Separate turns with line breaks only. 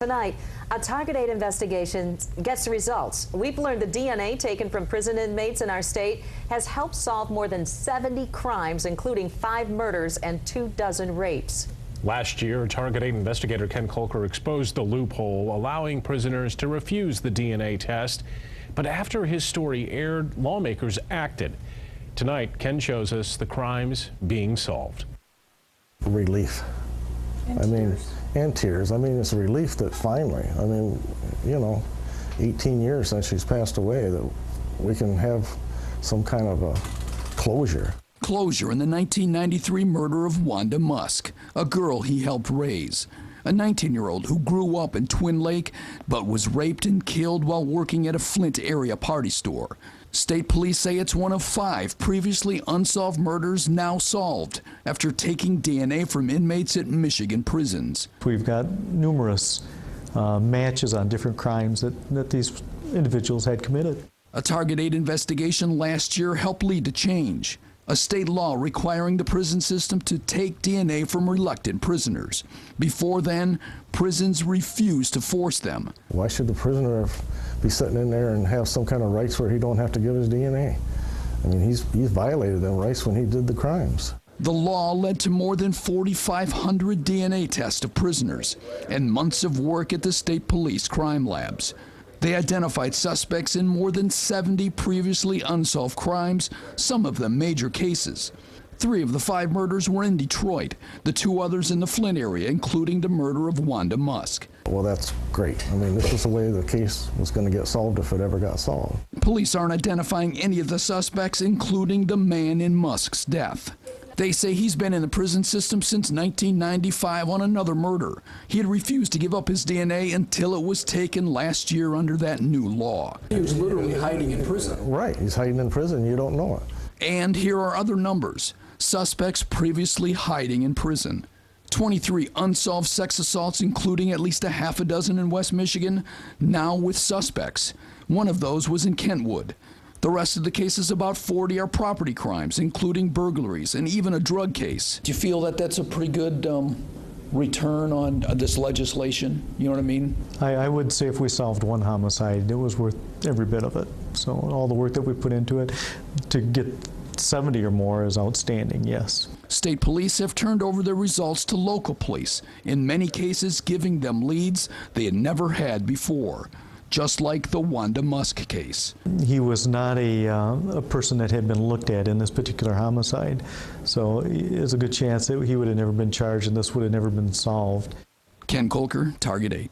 Tonight, a Target 8 investigation gets results. We've learned the DNA taken from prison inmates in our state has helped solve more than 70 crimes, including 5 murders and 24 rapes.
Last year, Target 8 investigator Ken Kolker exposed the loophole, allowing prisoners to refuse the DNA test. But after his story aired, lawmakers acted. Tonight, Ken shows us the crimes being solved.
Relief. And tears. It's a relief that finally, 18 years since she's passed away, that we can have some kind of a closure.
Closure in the 1993 murder of Wanda Musk, a girl he helped raise. A 19-year-old who grew up in Twin Lake but was raped and killed while working at a Flint area party store. State police say it's one of 5 previously unsolved murders now solved after taking DNA from inmates at Michigan prisons.
We've got numerous matches on different crimes that these individuals had committed.
A Target 8 investigation last year helped lead to change. A state law requiring the prison system to take DNA from reluctant prisoners. Before then, prisons refused to force them.
Why should the prisoner be sitting in there and have some kind of rights where he don't have to give his DNA? He's violated them rights when he did the crimes.
The law led to more than 4,500 DNA tests of prisoners and months of work at the state police crime labs. They identified suspects in more than 70 previously unsolved crimes, some of them major cases. 3 of the 5 murders were in Detroit, the 2 others in the Flint area, including the murder of Wanda Musk.
Well, that's great. This is the way the case was going to get solved if it ever got solved.
Police aren't identifying any of the suspects, including the man in Musk's death. They say he's been in the prison system since 1995 on another murder. He had refused to give up his DNA until it was taken last year under that new law. He was literally hiding in prison.
Right, he's hiding in prison, you don't know it.
And here are other numbers. Suspects previously hiding in prison. 23 unsolved sex assaults, including at least a half a dozen in West Michigan, now with suspects. One of those was in Kentwood. The rest of the cases, about 40, are property crimes, including burglaries and even a drug case. Do you feel that that's a pretty good return on this legislation? You know what I mean?
I would say if we solved one homicide, it was worth every bit of it. So all the work that we put into it, to get 70 or more is outstanding, yes.
State police have turned over their results to local police, in many cases giving them leads they had never had before. Just like the Wanda Musk case.
He was not a person that had been looked at in this particular homicide, so there's a good chance that he would have never been charged and this would have never been solved.
Ken Kolker, Target 8.